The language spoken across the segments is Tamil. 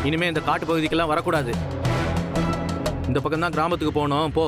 இனிமே இந்த காட்டு பகுதிக்கெல்லாம் வரக்கூடாது. இந்த பக்கம் தான் கிராமத்துக்கு போகணும். போ.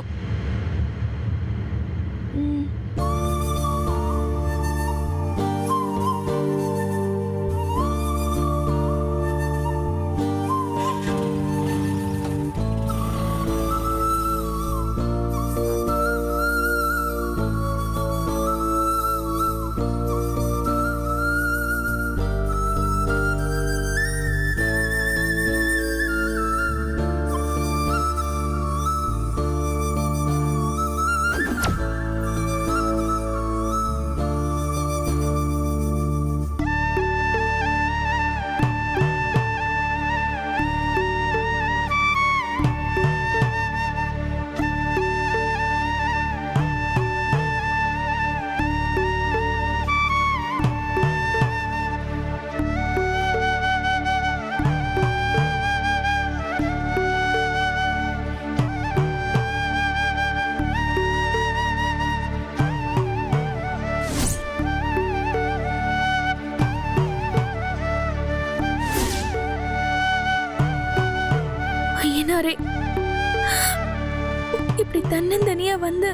இப்படி தன்னந்தனியா வந்து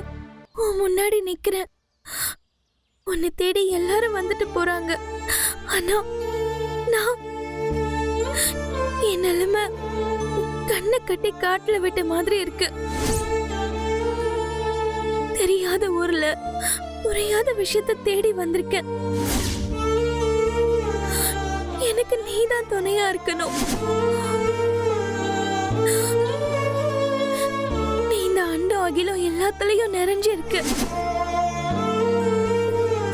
உன் முன்னாடி நிக்கிறேன். உன்னை தேடி எல்லாரும் வந்துட்டு போறாங்க. ஆனா நான் என் நிலைமை கண்ணை கட்டி காட்டுல விட்ட மாதிரி இருக்கு. தெரியாத ஊர்ல புரியாத விஷயத்த தேடி வந்திருக்கேன். எனக்கு நீதான் துணையா இருக்கணும். நீ இந்த அண்டம் அகிலம் எல்லாத்துலயும் நிறைஞ்சு இருக்கு.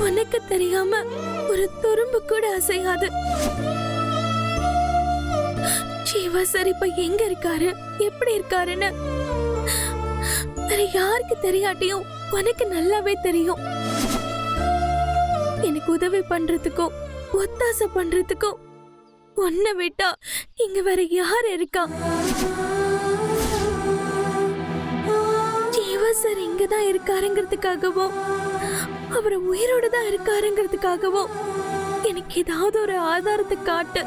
உனக்கு தெரியாம ஒரு துரும்பு கூட அசையாது. ஜீவா சார் இப்ப எங்க இருக்காரு, எப்படி இருக்காருன்னு வேற யாருக்கு தெரியாட்டியும் உனக்கு நல்லாவே தெரியும். எனக்கு உதவி பண்றதுக்கும் ஒத்தாசை பண்றதுக்கும் உன்னை விட்டா இங்க வேற யார் இருக்கா? ஜீவா சார் இங்கதான் இருக்காருங்கிறதுக்காகவும் அவர் உயிரோட தான் இருக்காருங்கிறதுக்காகவும் எனக்கு ஏதாவது ஒரு ஆதாரத்தை காட்டு.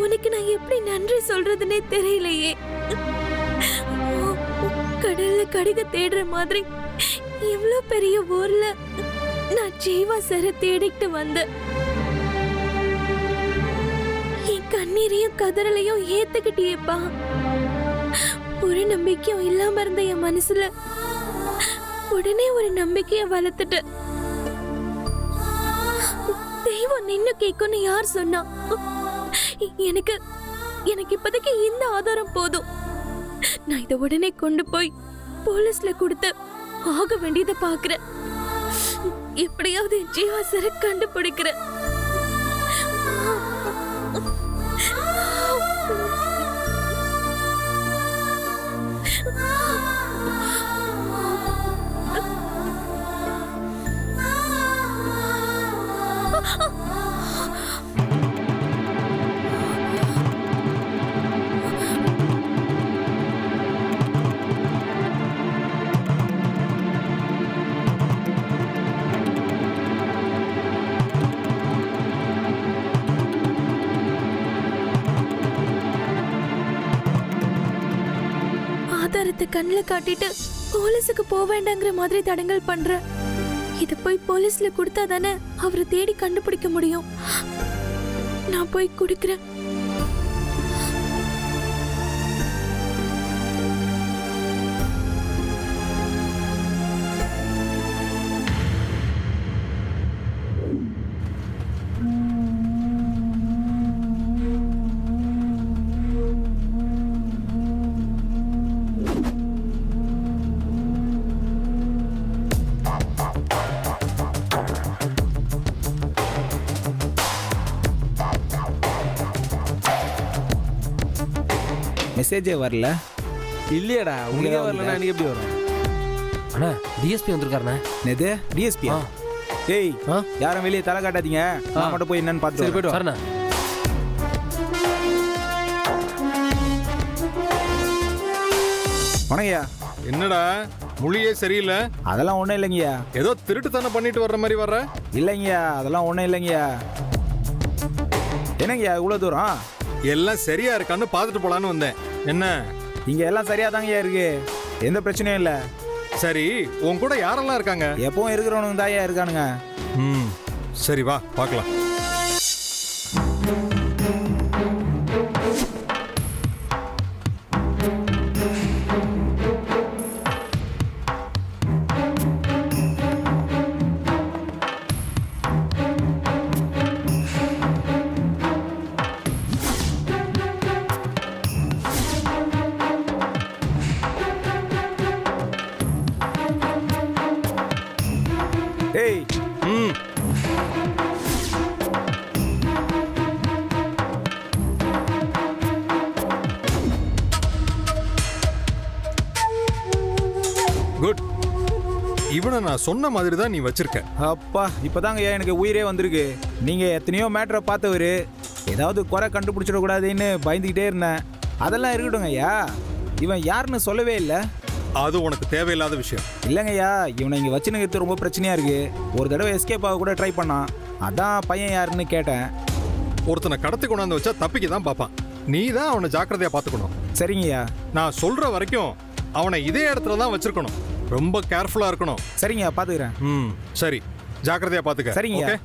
உனக்கு நான் எப்படி நன்றி சொல்றதுன்னே தெரியலையே. கடல்ல கடிக தேடுற மாதிரி இவ்வளவு பெரிய ஊர்ல நான் ஜீவா சார தேடிட்டு வந்தேன். என் கண்ணீரையும் கதறலையும் ஏத்துக்கிட்டியேப்பா. ஒரு நம்பிக்கையும் இல்லாம இருந்த என் மனசுல உடனே ஒரு நம்பிக்கைய வளர்த்துட்டு தெய்வம் நின்னு கேக்குன்னு யார் சொன்னா? எனக்கு இப்போதைக்கு இந்த ஆதாரம் போதும். நான் இதை உடனே கொண்டு போய் போலீஸ்ல கொடுத்து ஆக வேண்டியதை பாக்குறேன். எப்படியாவது ஜீவா சார கண்டுபிடிக்கிறேன். ஆதாரத்தை கண்ணில் காட்டிட்டு போலீஸுக்கு போக வேண்டாங்கிற மாதிரி தடங்கல் பண்ற. இத போய் போலீஸ்ல கொடுத்தா தானே அவரை தேடி கண்டுபிடிக்க முடியும். நான் போய் குடுக்கிறேன். மெசேஜே வரல. இல்லையடா, உங்களுக்கே வரலன்னா எனக்கு எப்படி வரும்? அண்ணா டிஎஸ்பி வந்திருக்காருண்ணே. என்னது டிஎஸ்பி? டேய் யாரும் வெளியே தலை காட்டாதீங்க, நான் மட்டும் போய் என்னன்னு பார்த்து போயிட்டு வரண்ணா. வணங்கய்யா. என்னடா மொழியே சரியில்லை? அதெல்லாம் ஒன்றும் இல்லைங்கய்யா. ஏதோ திருட்டுத்தனம் பண்ணிட்டு வர்ற மாதிரி வர்ற. இல்லைங்கய்யா, அதெல்லாம் ஒன்றும் இல்லைங்கய்யா. என்னங்கய்யா இவ்வளோ தூரம்? எல்லாம் சரியா இருக்கான்னு பார்த்துட்டு போலான்னு வந்தேன். என்ன இங்கே எல்லாம் சரியாக தாங்கய்யா இருக்கு, எந்த பிரச்சனையும் இல்லை. சரி, உன் கூட யாரெல்லாம் இருக்காங்க? எப்பவும் இருக்கிறவனுங்க தாயா இருக்கானுங்க. ம், சரி வா பார்க்கலாம். டேய் ம், குட். இவனை நான் சொன்ன மாதிரி தான் நீ வச்சிருக்க. அப்பா இப்போதாங்கய்யா எனக்கு உயிரே வந்திருக்கு. நீங்கள் எத்தனையோ மேட்டரை பார்த்தவர், ஏதாவது குறை கண்டுபிடிச்சிடக்கூடாதுன்னு பயந்துக்கிட்டே இருந்தேன். அதெல்லாம் இருக்கட்டுங்க ஐயா, இவன் யாருன்னு சொல்லவே இல்லை. அது உனக்கு தேவையில்லாத விஷயம். இல்லைங்கய்யா, இவனை இங்கே வச்சுனுங்கிறது ரொம்ப பிரச்சனையாக இருக்குது. ஒரு தடவை எஸ்கேப் ஆக கூட ட்ரை பண்ணான், அதான் பையன் யாருன்னு கேட்டேன். ஒருத்தனை கடத்தி கொண்டாந்து வச்சா தப்பிக்க தான் பார்ப்பான். நீ தான் அவனை ஜாக்கிரதையா பார்த்துக்கணும். சரிங்கய்யா. நான் சொல்ற வரைக்கும் அவனை இதே இடத்துல தான் வச்சிருக்கணும். ரொம்ப கேர்ஃபுல்லா இருக்கணும். சரிங்கய்யா, பார்த்துக்கிறேன். ம், சரி, ஜாக்கிரதையா பார்த்துக்க. சரிங்கய்யா. ஓகே.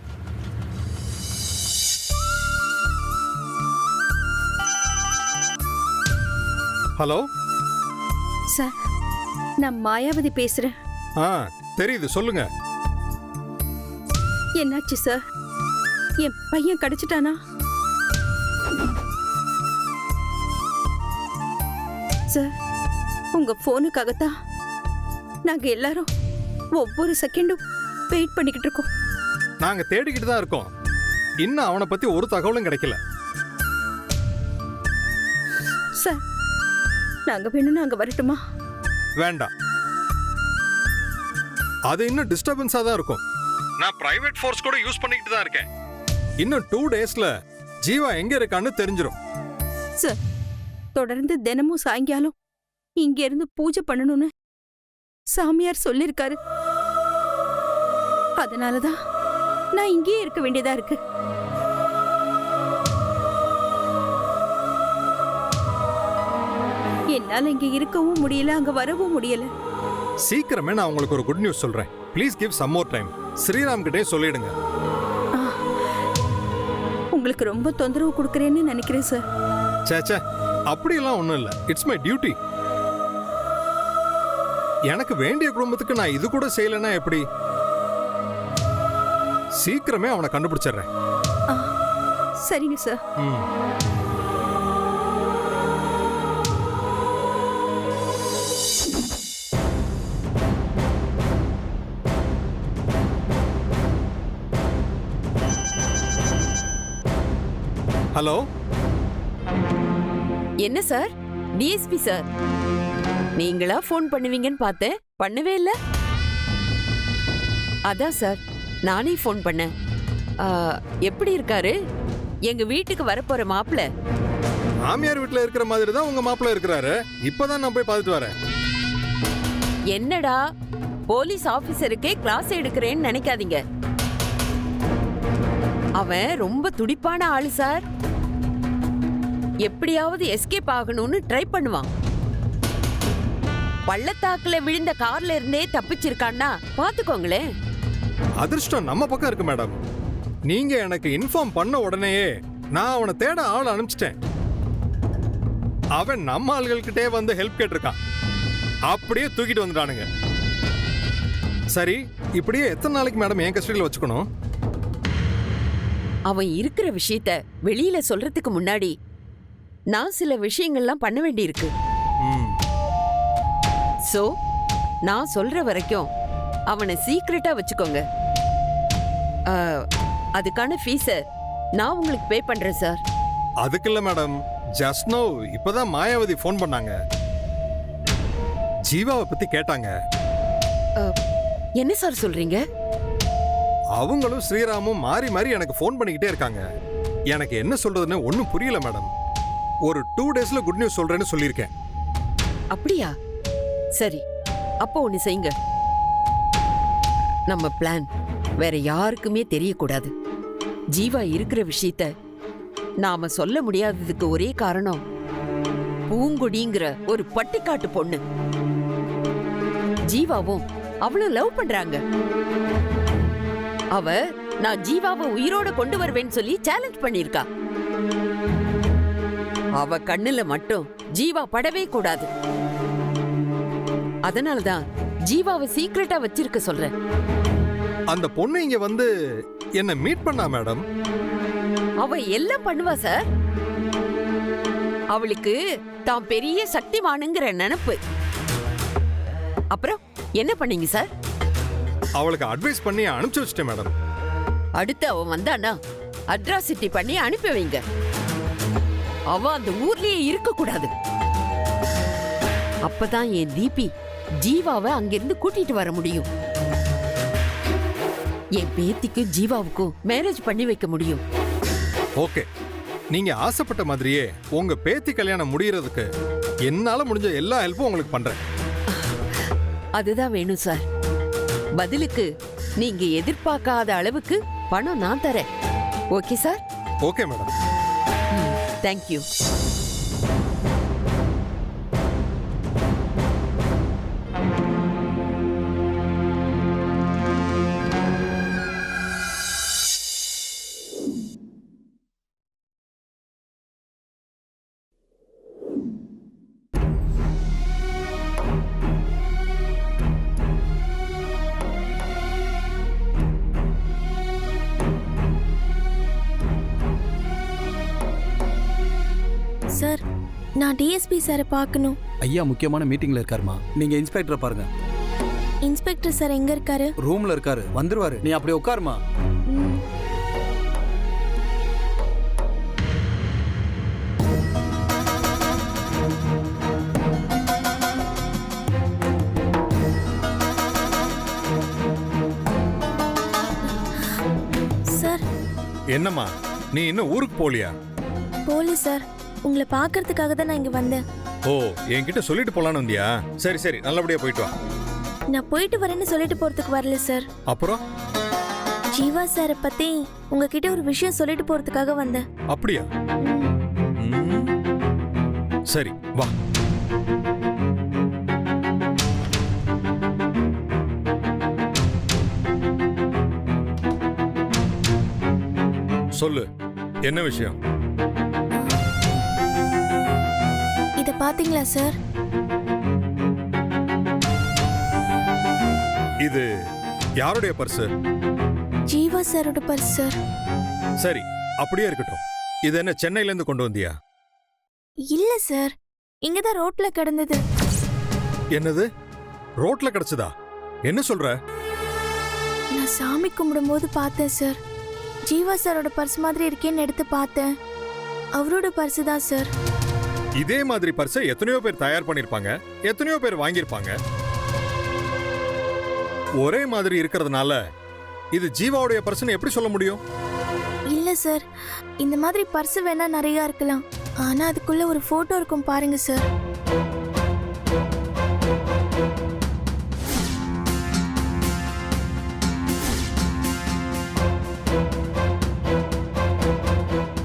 ஹலோ சார், நான் மாயாவதி பேசுறேன். ஆ, தெரியுது, சொல்லுங்க. என்னாச்சு சார்? என் பையன் கிடைச்சிட்டானா? சார், உங்க போனுக்காகத்தான் நாங்க எல்லாரும் ஒவ்வொரு செகண்டும் வெயிட் பண்ணிக்கிட்டு இருக்கோம். நாங்க தேடிக்கிட்டு தான் இருக்கோம். இன்னும் அவனை பத்தி ஒரு தகவலும் கிடைக்கல. சார், நாங்க வேணும்னு அங்க வரட்டுமா? வேண்டாம், அது இன்னும் டிஸ்டர்பன்ஸா தான் இருக்கும். நான் பிரைவேட் ஃபோர்ஸ் கூட யூஸ் பண்ணிக்கிட்டு தான் இருக்கேன். இன்னும் 2 டேஸ்ல ஜீவா எங்க இருக்கான்னு தெரிஞ்சிடும். சார், தொடர்ந்து தினமும் சாயங்காலம் இங்க இருந்து பூஜை பண்ணணும்னு சாமியார் சொல்லிருக்காரு. அதனாலதான் நான் இங்கேயே இருக்க வேண்டியதா இருக்கு. என்னால இங்க இருக்கவும் முடியல, அங்க வரவும் முடியல. சீக்கிரமே நான் உங்களுக்கு ஒரு குட் நியூஸ் சொல்றேன். Please give some more time. Sriram கிட்டே சொல்லிடுங்க. உங்களுக்கு ரொம்ப தொந்தரவு கொடுக்கறேன்னு நினைக்கிறேன் சார். சேச்சே, அப்படியெல்லாம் ஒன்றும் இல்லை. It's my duty. எனக்கு வேண்டிய குடும்பத்துக்கு நான் இது கூட செய்யலைன்னா எப்படி? சீக்கிரமே அவனை கண்டுபிடிச்சிடுறேன். சரிங்க சார். ஹலோ, என்ன சார்? டிஎஸ்பி சார், நீங்களா ஃபோன் பண்ணுவீங்கன்னு பார்த்தேன், பண்ணவே இல்ல. அதான் சார், நானே ஃபோன் பண்ணேன். எப்படி இருக்காரு? எங்க வீட்டுக்கு வரப்போற மாப்பிள்ள மாமியார் வீட்டுல இருக்கிற மாதிரி தான் உங்க மாப்பிள்ள இருக்கிறாரு. இப்பதான் நான் போய் பார்த்துட்டு வரேன். என்னடா போலீஸ் ஆபீசருக்கே கிளாஸ் எடுக்கிறேன்னு நினைக்காதீங்க. அவன் ரொம்ப துடிப்பான ஆளு சார். எப்படியாவது எஸ்கேப் ஆகணும்னு ட்ரை பண்ணுவான். பள்ளத்தாக்குல விழுந்த கார்ல இருந்தே தப்பிச்சிருக்கான்னா பாத்துக்கோங்களேன். அதிர்ஷ்டம் நம்ம பக்கம் இருக்கு மேடம். நீங்க எனக்கு இன்ஃபார்ம் பண்ண உடனேயே நான் அவனை தேட ஆள் அனுப்பிச்சிட்டேன். அவன் நம்ம ஆள்கள்கிட்டே வந்து ஹெல்ப் கேட்டிருக்கான். அப்படியே தூக்கிட்டு வந்துட்டானுங்க. சரி, இப்படியே எத்தனை நாளைக்கு மேடம் என் கஸ்டடியில் வச்சுக்கணும்? அவன் இருக்கிற விஷயத்த வெளியில சொல்றதுக்கு முன்னாடி நான் சில விஷயங்கள்லாம் பண்ண வேண்டியிருக்கு. சோ நான் சொல்ற வரைக்கும் அவனை சீக்ரெட்டா வச்சுக்கோங்க. அதுக்கான ஃபீஸ நான் உங்களுக்கு பே பண்றேன் சார். அதுக்கு இல்ல மேடம், ஜஸ்ட் நோ இப்பதான் மாயாவதி ஃபோன் பண்ணாங்க. ஜீவாவை பத்தி கேட்டாங்க. என்ன சார் சொல்றீங்க? அவங்களும் ஸ்ரீராமும் மாறி மாறி எனக்கு ஃபோன் பண்ணிக்கிட்டே இருக்காங்க. எனக்கு என்ன சொல்றதுன்னு ஒன்றும் புரியல மேடம். ஒரு 2 டேஸ்ல குட் நியூஸ் சொல்றேன்னு சொல்லியிருக்கேன். அப்படியா? சரி, அப்போ ஒண்ணு செய்யுங்க. நம்ம பிளான் வேற யாருக்குமே தெரியக்கூடாது. ஜீவா இருக்கிற விஷயத்த நாம சொல்ல முடியாததுக்கு ஒரே காரணம் பூங்குடிங்கிற ஒரு பட்டிக்காட்டு பொண்ணு. ஜீவாவும் அவளும் லவ் பண்றாங்க. அவ நான் ஜீவாவை உயிரோட கொண்டு வருவேன்னு சொல்லி சேலஞ்ச் பண்ணிருக்கா. அவ கண்ணுல மட்டும் ஜீவா படவே கூடாது. அதனாலதான் ஜீவாவை சீக்ரெட்டா வச்சிருக்க சொல்றேன். அந்த பொண்ணு இங்க வந்து என்ன மீட் பண்ணா மேடம்? அவ எல்லாம் பண்ணுவா சார். அவளுக்கு தான் பெரிய சக்திமானுங்கிற நினைப்பு. அப்புறம் என்ன பண்ணீங்க சார்? அவளுக்கு அட்வைஸ் பண்ணி அனுப்பிச்சு வச்சிட்டேன் மேடம். அடுத்து அவன் வந்தானா அட்ராசிட்டி பண்ணி அனுப்பி வைங்க. அவ அந்த ஊர்லயே இருக்க கூடாது. அப்பதான் என் தீபி ஜீவாவை அங்கிருந்து கூட்டிட்டு வர முடியும். என் பேத்திக்கும் ஜீவாவுக்கும் மேரேஜ் பண்ணி வைக்க முடியும். ஓகே, நீங்க ஆசைப்பட்ட மாதிரியே உங்க பேத்தி கல்யாணம் முடியறதுக்கு என்னால முடிஞ்ச எல்லா ஹெல்ப்பும் உங்களுக்கு பண்றேன். அதுதான் வேணும் சார். பதிலுக்கு நீங்க எதிர்பார்க்காத அளவுக்கு பணம் நான் தரேன். Okay sir? Okay madam. Thank you. Sir, நான் டிஎஸ்பி சாரை பார்க்கணும். ஐயா முக்கியமான மீட்டிங்ல இருக்காருமா. நீங்க இன்ஸ்பெக்டரை பாருங்க. இன்ஸ்பெக்டர் சார் எங்க இருக்காரு? ரூம்ல இருக்காரு, வந்துருவாரு. நீ அப்படியே உட்காருமா. சார். என்னம்மா, நீ இன்னும் ஊருக்கு போலியா? போலீஸ் சார், உங்களை பார்க்கறதுக்காக தான் நான் இங்க வந்தேன். ஓ, என்கிட்ட சொல்லிட்டு போலான்னு வந்தியா? சரி சரி, நல்லபடியா போயிட்டு வா. நான் போயிட்டு வரேன்னு சொல்லிட்டு போறதுக்கு வரல சார். அப்புறம்? ஜீவா சாரை பத்தி உங்ககிட்ட ஒரு விஷயம் சொல்லிட்டு போறதுக்காக வந்தேன். அப்படியா? சரி வா. சொல்லு, என்ன விஷயம்? இத பாத்தீங்களா சார்? இது யாருடைய பர்ஸ்? ஜீவா சாரோட பர்ஸ் சார். சரி, அப்படியே இருக்கட்டும். இது என்ன சென்னையில இருந்து கொண்டு வந்தியா? இல்ல சார், இங்கதான் ரோட்ல கிடந்தது. என்னது, ரோட்ல கிடைச்சதா? என்ன சொல்ற? நான் சாமி கும்பிடும்போது பார்த்தேன் சார். ஜீவா சாரோட பர்ஸ் மாதிரி இருக்கேன்னு எடுத்து பார்த்தேன். அவரோட பர்ஸ் தான் சார். இதே மாதிரி பர்ஸை எத்தனையோ பேர் தயார் பண்ணிருப்பாங்க, எத்தனையோ பேர் வாங்கியிருப்பாங்க. ஒரே மாதிரி இருக்கிறதுனால இது ஜீவாவுடைய பர்சன் எப்படி சொல்ல முடியும்? இல்ல சார், இந்த மாதிரி பர்ஸ் வேணா நிறைய இருக்கலாம், ஆனா அதுக்குள்ள ஒரு போட்டோ இருக்கும் பாருங்க சார்.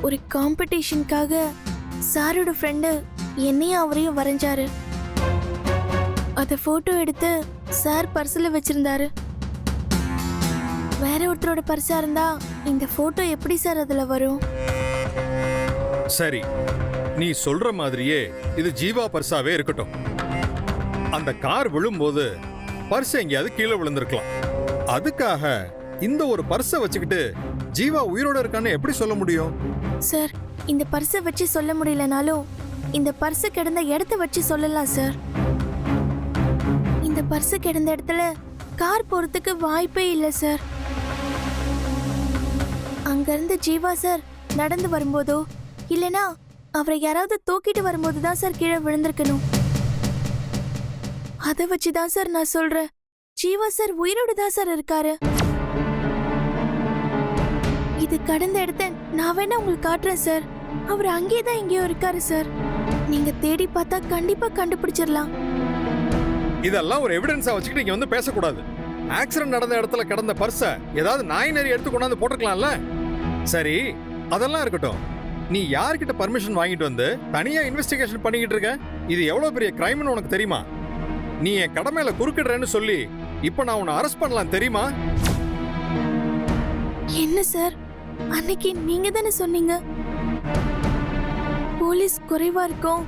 ஒரு காம்படிஷனுக்காக சாரோட ஃப்ரெண்டு என்னையும் அவரையும் வரைஞ்சாரு. அத போட்டோ எடுத்து சார் பர்ஸ்ல வச்சிருந்தாரு. வேற ஒருத்தரோட பர்ஸா இருந்தா இந்த போட்டோ எப்படி சார் அதுல வரும்? சரி, நீ சொல்ற மாதிரியே இது ஜீவா பர்ஸாவே இருக்கட்டும். அந்த கார் விழும்போது பர்ஸ் எங்கேயாவது கீழே விழுந்திருக்கலாம். அதுக்காக இந்த ஒரு பர்ஸை வச்சுக்கிட்டு ஜீவா உயிரோட இருக்கான்னு எப்படி சொல்ல முடியும்? சார், இந்த பர்ஸை வச்சு சொல்ல முடியலனாலும் இந்த பர்ஸ் கிடந்த இடத்த வச்சு சொல்லலாம் சார். இந்த பர்ஸ் கிடந்த இடத்துல கார் போறதுக்கு வாய்ப்பே இல்லை சார். அங்கிருந்து ஜீவா சார் நடந்து வரும்போதோ இல்லனா அவரை யாராவது தூக்கிட்டு வரும்போது தான் சார் கீழே விழுந்திருக்கணும். அதை வச்சுதான் சார் நான் சொல்றேன், ஜீவா சார் உயிரோடு தான் சார் இருக்காரு. இது கடந்த இடத்த நான் வேணா உங்களுக்கு காட்டுறேன் சார். அவர் அங்கேயே தான் எங்கேயோ இருக்காரு சார். நீங்க தேடி பார்த்தா கண்டிப்பா கண்டுபிடிச்சிடலாம். இதெல்லாம் ஒரு எவிடன்ஸா வச்சுக்கிட்டு இங்க வந்து பேசக்கூடாது. ஆக்சிடென்ட் நடந்த இடத்துல கிடந்த பர்ஸை ஏதாவது நாய் நரி எடுத்து கொண்டாந்து போட்டுக்கலாம்ல. சரி, அதெல்லாம் இருக்கட்டும். நீ யார்கிட்ட பர்மிஷன் வாங்கிட்டு வந்து தனியா இன்வெஸ்டிகேஷன் பண்ணிக்கிட்டு இருக்க? இது எவ்வளவு பெரிய கிரைம்னு உனக்கு தெரியுமா? நீ என் கடமையில குறுக்கிடுறேன்னு சொல்லி இப்ப நான் உன்னை அரெஸ்ட் பண்ணலாம் தெரியுமா? என்ன சார், அன்னைக்கு நீங்க தானே சொன்னீங்க போலீஸ் குறைவா இருக்கும்,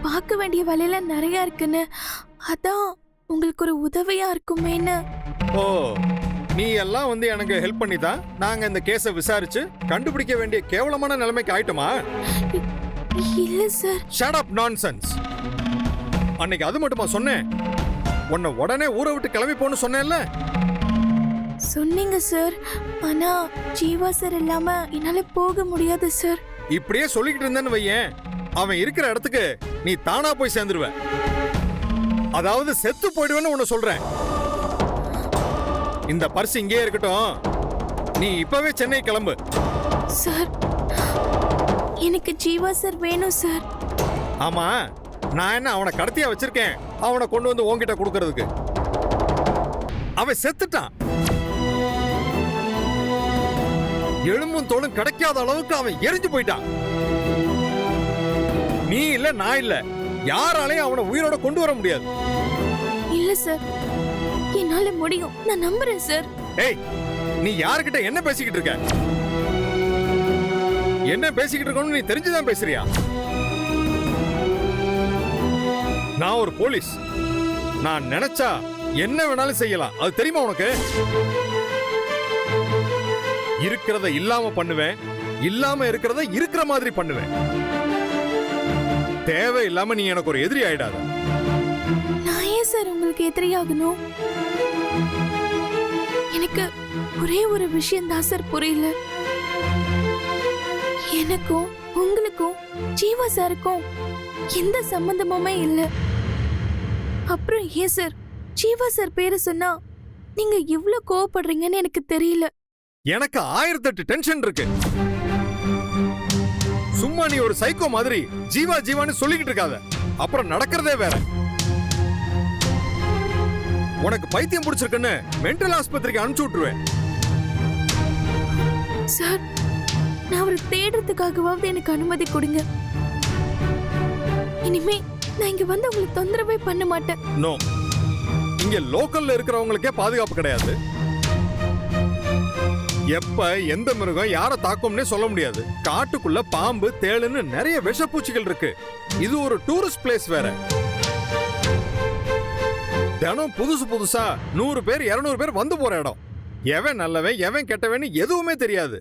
பார்க்க வேண்டிய வேலையில நிறைய இருக்குன்னு. அதான் உங்களுக்கு ஒரு உதவியா இருக்குமேன்னு. ஓ, நீ எல்லாம் வந்து எனக்கு ஹெல்ப் பண்ணி தான் நாங்க இந்த கேஸை விசாரிச்சு கண்டுபிடிக்க வேண்டிய கேவலமான நிலைமைக்கு ஆயிட்டோமா? இல்ல சார். Shut up nonsense. அன்னைக்கு அது மட்டுமா சொன்னேன்? உன்னை உடனே ஊரை விட்டு கிளம்பி போன்னு சொன்னேன்ல? சொன்னீங்க சார், ஆனா ஜீவா சார் இல்லாம என்னால போக முடியாது சார். இப்படியே சொல்லிக்கிட்டு இருந்தேன்னு வையேன், அவன் இருக்கிற இடத்துக்கு நீ தானா போய் சேர்ந்துருவ. அதாவது செத்து போயிடுவேன்னு உன்னை சொல்றேன். இந்த பர்ஸ் இங்கே இருக்கட்டும், நீ இப்பவே சென்னை கிளம்பு. சார், எனக்கு ஜீவா சார் வேணும் சார். ஆமா, நான் என்ன அவனை கடத்தியா வச்சிருக்கேன் அவனை கொண்டு வந்து உன்கிட்ட கொடுக்கறதுக்கு? அவன் செத்துட்டான். எலும்பும் தோளும் கிடைக்காத அளவுக்கு அவன் எரிஞ்சு போயிட்டான். நீ இல்ல, நான் இல்ல, யாராலையும் அவனை உயிரோட கொண்டு வர முடியாது. இல்ல சார், என்னால முடியும், நான் நம்புறேன் சார். ஏய், நீ யார்கிட்ட என்ன பேசிக்கிட்டு இருக்க? என்ன பேசிக்கிட்டு இருக்கணும் நீ தெரிஞ்சுதான் பேசுறியா? நான் ஒரு போலீஸ். நான் நினைச்சா என்ன வேணாலும் செய்யலாம், அது தெரியுமா உனக்கு? இருக்கிறத இல்லாம பண்ணுவேன், இல்லாம இருக்கிறத இருக்கிற மாதிரி பண்ணுவேன். தேவை இல்லாம நீ எனக்கு ஒரு எதிரி ஆயிடாத. நான் ஏன் சார் உங்களுக்கு எதிரியாகணும்? எனக்கு ஒரே ஒரு விஷயம் தான் சார் புரியல. எனக்கும் உங்களுக்கும் ஜீவா சாருக்கும் எந்த சம்பந்தமுமே இல்ல. அப்புறம் ஏன் சார் ஜீவா சார் பேரு சொன்னா நீங்க இவ்ளோ கோவப்படுறீங்கன்னு எனக்கு தெரியல. எனக்கு 1008 டென்ஷன் இருக்கு. சும்மா நீ ஒரு சைக்கோ மாதிரி ஜீவா ஜீவான்னு சொல்லிக்கிட்டு இருக்காத, அப்புறம் நடக்கிறதே வேற. உனக்கு பைத்தியம் பிடிச்சிருக்குன்னு மென்டல் ஆஸ்பத்திரிக்கு அனுப்பிச்சு விட்டுருவேன். சார், நான் அவரை தேடுறதுக்காகவாவது எனக்கு அனுமதி கொடுங்க. இனிமே நான் இங்க வந்து உங்களுக்கு தொந்தரவே பண்ண மாட்டேன். நோ, இங்க லோக்கல்ல இருக்கிறவங்களுக்கே பாதுகாப்பு கிடையாது. எப்ப எந்த மிருகம் யாரை தாக்கும்னே சொல்ல முடியாது. காட்டுக்குள்ள பாம்பு, தேளுன்னு நிறைய விஷப்பூச்சிகள் இருக்கு. இது ஒரு டூரிஸ்ட் பிளேஸ் வேற. தினம் புதுசு புதுசா 100 பேர் 200 பேர் வந்து போற இடம். எவன் நல்லவன் எவன் கெட்டவன் எதுவுமே தெரியாது.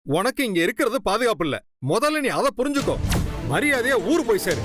உனக்கு இங்க இருக்கிறது பாதுகாப்பு இல்ல. முதல்ல நீ அதை புரிஞ்சுக்கோ. மரியாதையா ஊரு போய் சேரு.